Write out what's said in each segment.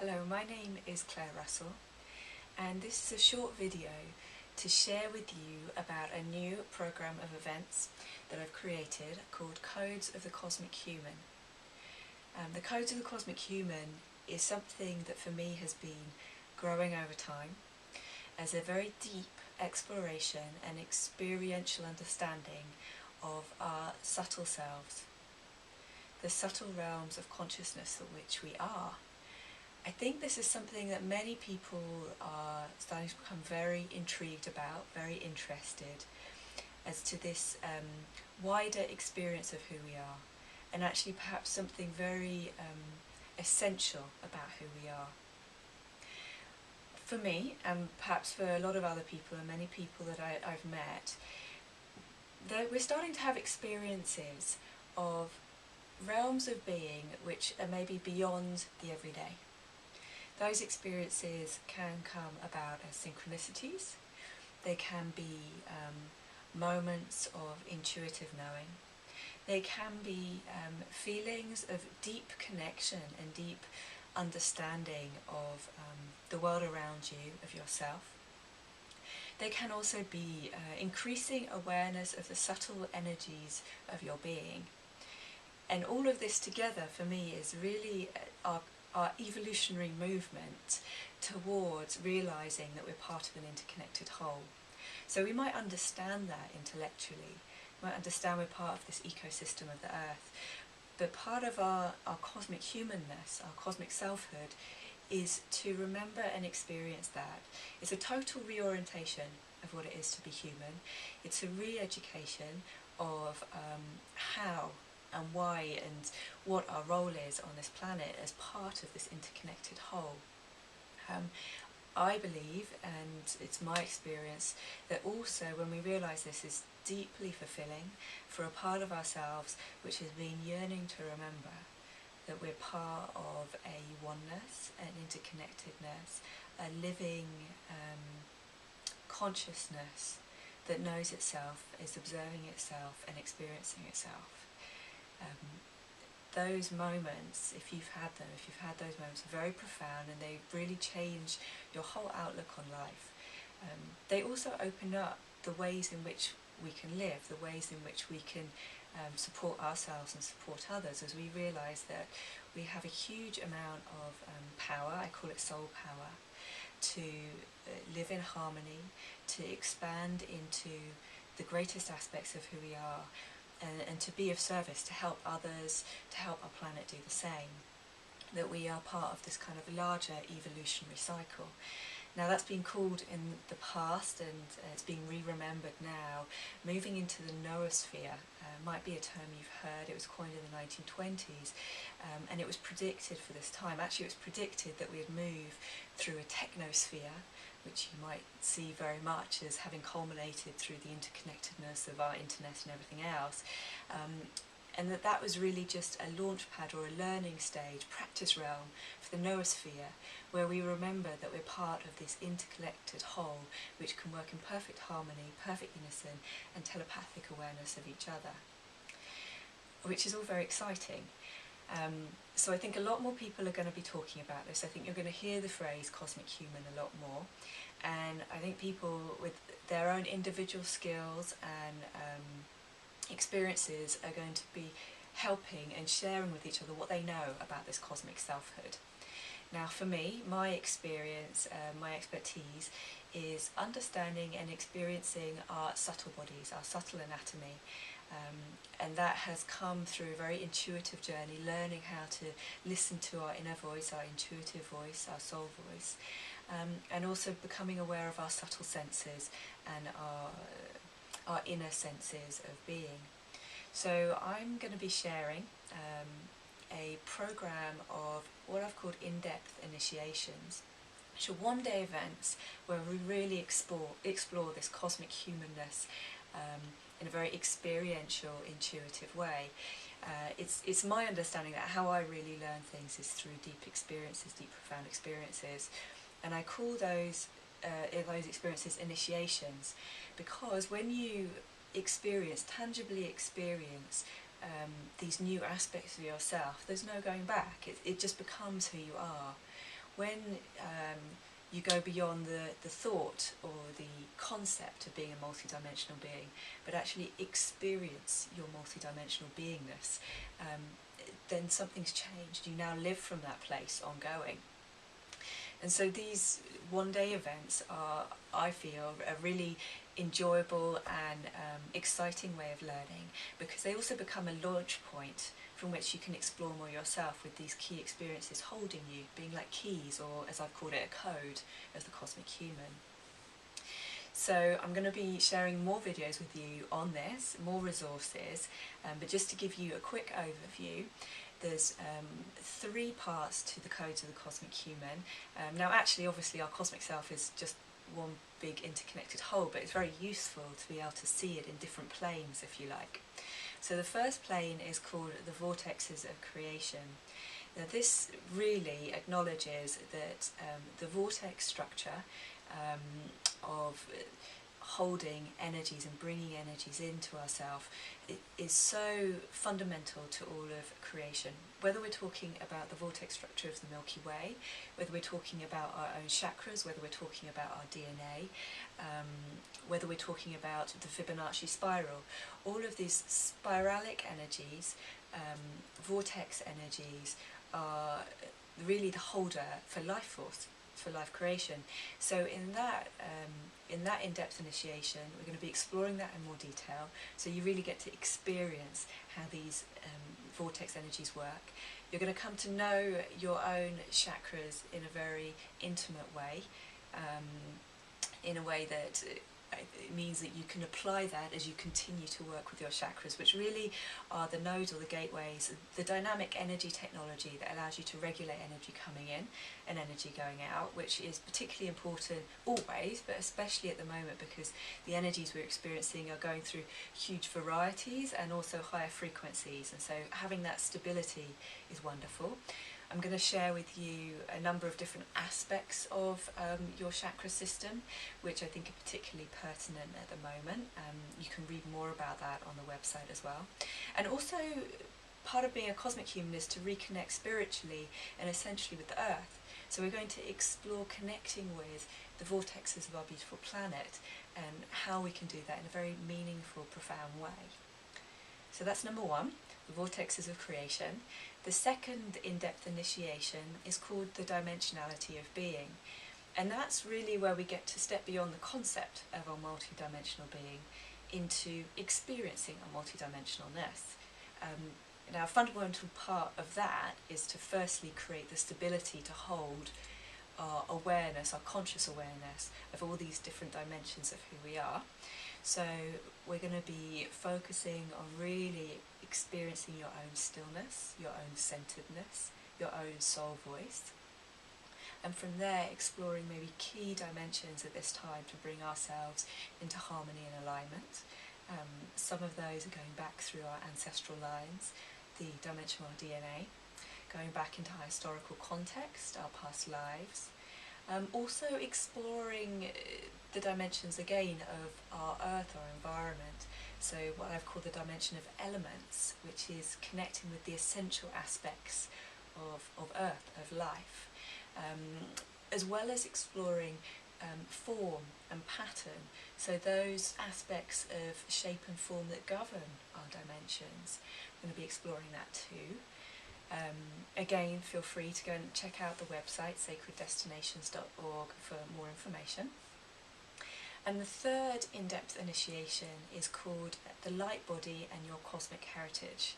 Hello, my name is Claire Russell, and this is a short video to share with you about a new program of events that I've created called Codes of the Cosmic Human. The Codes of the Cosmic Human is something that for me has been growing over time as a very deep exploration and experiential understanding of our subtle selves, the subtle realms of consciousness that which we are. I think this is something that many people are starting to become very intrigued about, very interested as to this wider experience of who we are, and actually perhaps something very essential about who we are. For me, and perhaps for a lot of other people and many people that I've met, we're starting to have experiences of realms of being which are maybe beyond the everyday. Those experiences can come about as synchronicities. They can be moments of intuitive knowing. They can be feelings of deep connection and deep understanding of the world around you, of yourself. They can also be increasing awareness of the subtle energies of your being. And all of this together for me is really our evolutionary movement towards realising that we're part of an interconnected whole. So we might understand that intellectually, we might understand we're part of this ecosystem of the earth, but part of our cosmic humanness, our cosmic selfhood, is to remember and experience that. It's a total reorientation of what it is to be human. It's a re-education of how and why and what our role is on this planet as part of this interconnected whole. I believe, and it's my experience, that also when we realise this is deeply fulfilling for a part of ourselves which has been yearning to remember that we're part of a oneness, an interconnectedness, a living consciousness that knows itself, is observing itself and experiencing itself. Those moments, if you've had those moments, are very profound and they really change your whole outlook on life. They also open up the ways in which we can live, the ways in which we can support ourselves and support others, as we realise that we have a huge amount of power, I call it soul power, to live in harmony, to expand into the greatest aspects of who we are, and to be of service, to help others, to help our planet do the same. That we are part of this kind of larger evolutionary cycle. Now that's been called in the past, and it's being re-remembered now, moving into the noosphere. Might be a term you've heard. It was coined in the 1920s, and it was predicted for this time. Actually, it was predicted that we'd move through a technosphere, which you might see very much as having culminated through the interconnectedness of our internet and everything else, and that was really just a launch pad or a learning stage, practice realm for the noosphere, where we remember that we're part of this interconnected whole which can work in perfect harmony, perfect unison and telepathic awareness of each other, which is all very exciting. So I think a lot more people are going to be talking about this. I think you're going to hear the phrase cosmic human a lot more, and I think people with their own individual skills and experiences are going to be helping and sharing with each other what they know about this cosmic selfhood. Now for me, my experience, my expertise is understanding and experiencing our subtle bodies, our subtle anatomy, and that has come through a very intuitive journey, learning how to listen to our inner voice, our intuitive voice, our soul voice, and also becoming aware of our subtle senses and our inner senses of being. So I'm going to be sharing a program of what I've called in-depth initiations, which are one-day events where we really explore this cosmic humanness in a very experiential, intuitive way. It's my understanding that how I really learn things is through deep experiences, deep profound experiences, and I call those experiences initiations, because when you tangibly experience these new aspects of yourself, there's no going back. It just becomes who you are. when you go beyond the thought or the concept of being a multidimensional being, but actually experience your multidimensional beingness, then something's changed. You now live from that place ongoing. And so these one-day events are, I feel, a really enjoyable and exciting way of learning, because they also become a launch point from which you can explore more yourself, with these key experiences holding you, being like keys, or as I've called it, a code of the cosmic human. So I'm going to be sharing more videos with you on this, more resources, but just to give you a quick overview, there's 3 parts to the codes of the cosmic human. Now actually, obviously, our cosmic self is just one big interconnected whole, but it's very useful to be able to see it in different planes, if you like. So the first plane is called the vortexes of creation. Now this really acknowledges that the vortex structure of holding energies and bringing energies into ourselves is so fundamental to all of creation. Whether we're talking about the vortex structure of the Milky Way, whether we're talking about our own chakras, whether we're talking about our DNA, whether we're talking about the Fibonacci spiral, all of these spiralic energies, vortex energies, are really the holder for life force, for life creation. So in that in-depth initiation, we're going to be exploring that in more detail, so you really get to experience how these vortex energies work. You're going to come to know your own chakras in a very intimate way, in a way that it means that you can apply that as you continue to work with your chakras, which really are the nodes or the gateways, the dynamic energy technology that allows you to regulate energy coming in and energy going out, which is particularly important always, but especially at the moment, because the energies we're experiencing are going through huge varieties and also higher frequencies, and so having that stability is wonderful. I'm going to share with you a number of different aspects of your chakra system, which I think are particularly pertinent at the moment. You can read more about that on the website as well. And also, part of being a cosmic human is to reconnect spiritually and essentially with the Earth. So we're going to explore connecting with the vortexes of our beautiful planet and how we can do that in a very meaningful, profound way. So that's number 1, the vortexes of creation. The second in-depth initiation is called the dimensionality of being, and that's really where we get to step beyond the concept of our multidimensional being into experiencing our multidimensionalness. Now, a fundamental part of that is to firstly create the stability to hold our awareness, our conscious awareness of all these different dimensions of who we are. So we're going to be focusing on really experiencing your own stillness, your own centeredness, your own soul voice, and from there exploring maybe key dimensions at this time to bring ourselves into harmony and alignment. Some of those are going back through our ancestral lines, the dimension of our DNA, going back into our historical context, our past lives. Also exploring the dimensions again of our earth, our environment, so what I've called the dimension of elements, which is connecting with the essential aspects of earth, of life, as well as exploring form and pattern, so those aspects of shape and form that govern our dimensions. I'm going to be exploring that too. Again, feel free to go and check out the website sacreddestinations.org for more information. And the third in-depth initiation is called the light body and your cosmic heritage.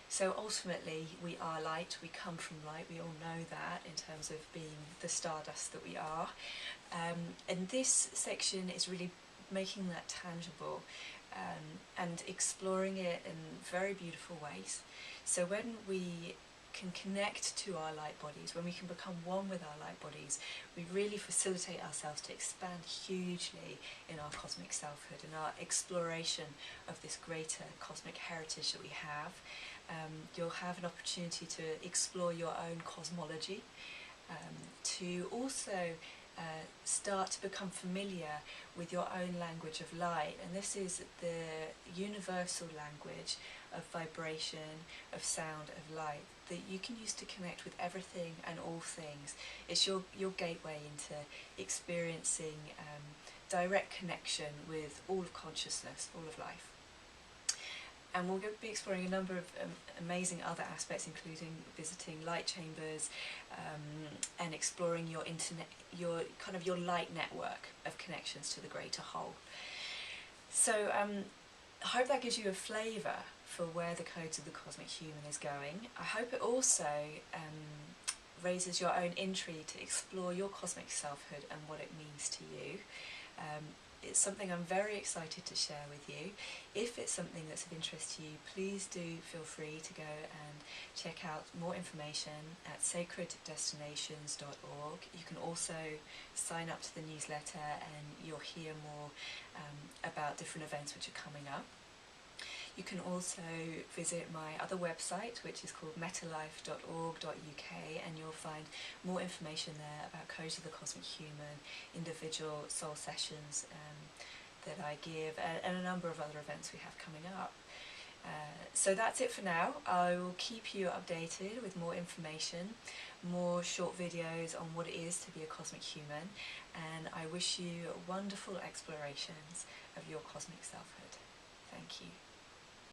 So ultimately we are light, we come from light, we all know that in terms of being the stardust that we are. And this section is really making that tangible and exploring it in very beautiful ways. So when we can connect to our light bodies, when we can become one with our light bodies, we really facilitate ourselves to expand hugely in our cosmic selfhood and our exploration of this greater cosmic heritage that we have. You'll have an opportunity to explore your own cosmology, to also start to become familiar with your own language of light, and this is the universal language of vibration, of sound, of light that you can use to connect with everything and all things. It's your gateway into experiencing direct connection with all of consciousness, all of life. And we'll be exploring a number of amazing other aspects, including visiting light chambers and exploring your internet, your light network of connections to the greater whole. So I hope that gives you a flavour for where the Codes of the Cosmic Human is going. I hope it also raises your own intrigue to explore your cosmic selfhood and what it means to you. It's something I'm very excited to share with you. If it's something that's of interest to you, please do feel free to go and check out more information at sacreddestinations.org. You can also sign up to the newsletter and you'll hear more about different events which are coming up. You can also visit my other website, which is called metalife.org.uk, and you'll find more information there about Codes of the Cosmic Human, individual soul sessions that I give, and a number of other events we have coming up. So that's it for now. I will keep you updated with more information, more short videos on what it is to be a cosmic human, and I wish you wonderful explorations of your cosmic selfhood. Thank you.